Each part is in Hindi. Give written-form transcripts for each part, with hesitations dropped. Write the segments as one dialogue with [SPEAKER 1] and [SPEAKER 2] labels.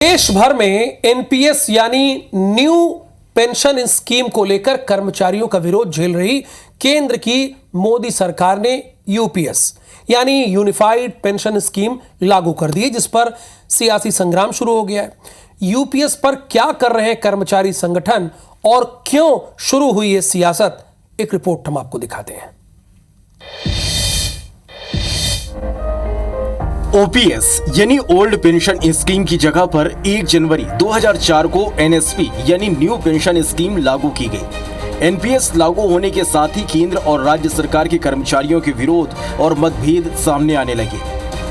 [SPEAKER 1] देश भर में एनपीएस यानी न्यू पेंशन स्कीम को लेकर कर्मचारियों का विरोध झेल रही केंद्र की मोदी सरकार ने यूपीएस यानी यूनिफाइड पेंशन स्कीम लागू कर दी, जिस पर सियासी संग्राम शुरू हो गया है। यूपीएस पर क्या कर रहे हैं कर्मचारी संगठन और क्यों शुरू हुई ये सियासत, एक रिपोर्ट हम आपको दिखाते हैं।
[SPEAKER 2] ओपीएस यानी ओल्ड पेंशन स्कीम की जगह पर 1 जनवरी 2004 को एनएसपी यानी न्यू पेंशन स्कीम लागू की गई। एनपीएस लागू होने के साथ ही केंद्र और राज्य सरकार के कर्मचारियों के विरोध और मतभेद सामने आने लगे,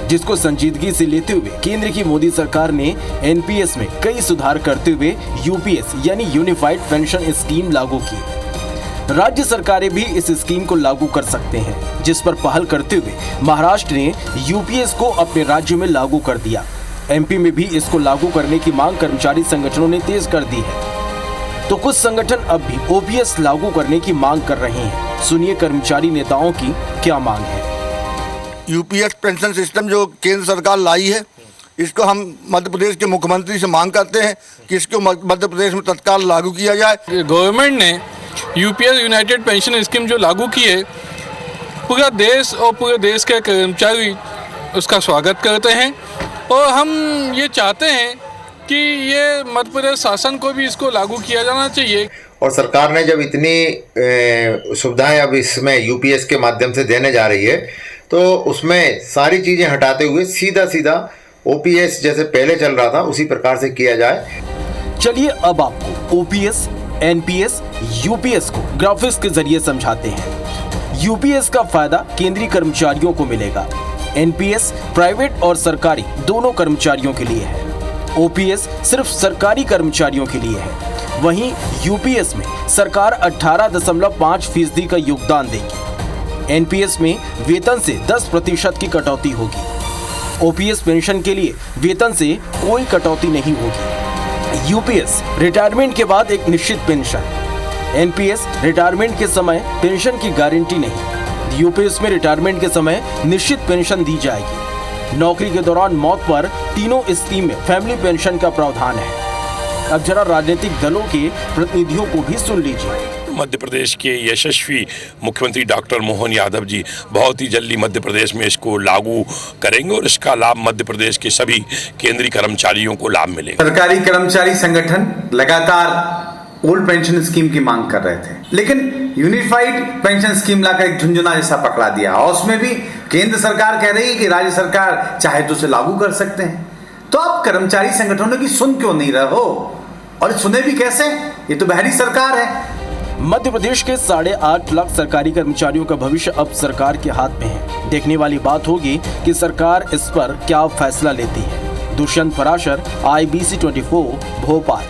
[SPEAKER 2] जिसको संजीदगी से लेते हुए केंद्र की मोदी सरकार ने एनपीएस में कई सुधार करते हुए यूपीएस यानी यूनिफाइड पेंशन स्कीम लागू की। राज्य सरकारें भी इस स्कीम को लागू कर सकते हैं, जिस पर पहल करते हुए महाराष्ट्र ने यूपीएस को अपने राज्य में लागू कर दिया। एमपी में भी इसको लागू करने की मांग कर्मचारी संगठनों ने तेज कर दी है, तो कुछ संगठन अब भी ओपीएस लागू करने की मांग कर रहे हैं। सुनिए कर्मचारी नेताओं की क्या मांग है।
[SPEAKER 3] यूपीएस पेंशन सिस्टम जो केंद्र सरकार लाई है, इसको हम मध्य प्रदेश के मुख्यमंत्री से मांग करते हैं कि इसको मध्य प्रदेश में तत्काल लागू किया जाए।
[SPEAKER 4] गवर्नमेंट ने यूपीएस यूनाइटेड पेंशन स्कीम जो लागू की है, पूरा देश और पूरे देश के कर्मचारी उसका स्वागत करते हैं और हम ये चाहते हैं कि ये मध्य प्रदेश शासन को भी इसको लागू किया जाना चाहिए।
[SPEAKER 5] और सरकार ने जब इतनी सुविधाएं अब इसमें यूपीएस के माध्यम से देने जा रही है, तो उसमें सारी चीज़ें हटाते हुए सीधा ओपीएस जैसे पहले चल रहा था उसी प्रकार से किया जाए।
[SPEAKER 2] चलिए अब आपको ओपीएस, एनपीएस, यूपीएस को ग्राफिक्स के जरिए समझाते हैं। यूपीएस का फायदा केंद्रीय कर्मचारियों को मिलेगा। एनपीएस प्राइवेट और सरकारी दोनों कर्मचारियों के लिए है। ओपीएस सिर्फ सरकारी कर्मचारियों के लिए है। वहीं यूपीएस में सरकार 18.5% का योगदान देगी। एनपीएस में वेतन से 10% की कटौती होगी। ओपीएस पेंशन के लिए वेतन से कोई कटौती नहीं होगी। यूपीएस रिटायरमेंट के बाद एक निश्चित पेंशन। एनपीएस रिटायरमेंट के समय पेंशन की गारंटी नहीं। यूपीएस में रिटायरमेंट के समय निश्चित पेंशन दी जाएगी। नौकरी के दौरान मौत पर तीनों स्कीम में फैमिली पेंशन का प्रावधान है। अब जरा राजनीतिक दलों के प्रतिनिधियों को भी सुन लीजिए।
[SPEAKER 6] मध्य प्रदेश के यशस्वी मुख्यमंत्री डॉक्टर मोहन यादव जी बहुत ही जल्दी मध्य प्रदेश में इसको लागू करेंगे और इसका लाभ मध्य प्रदेश के सभी केंद्रीय कर्मचारियों को लाभ मिलेगा।
[SPEAKER 7] सरकारी कर्मचारी संगठन लगातार ओल्ड पेंशन स्कीम की मांग कर रहे थे, लेकिन यूनिफाइड पेंशन स्कीम लाकर एक झुंझुना जैसा पकड़ा दिया और उसमें भी केंद्र सरकार कह रही है कि राज्य सरकार चाहे तो उसे लागू कर सकते हैं। तो आप कर्मचारी संगठनों की सुन क्यों नहीं रहे हो, और सुने भी कैसे? ये तो बहरी सरकार है।
[SPEAKER 2] मध्य प्रदेश के 8.5 लाख सरकारी कर्मचारियों का भविष्य अब सरकार के हाथ में है। देखने वाली बात होगी कि सरकार इस पर क्या फैसला लेती है। दुष्यंत पराशर, IBC 24, भोपाल।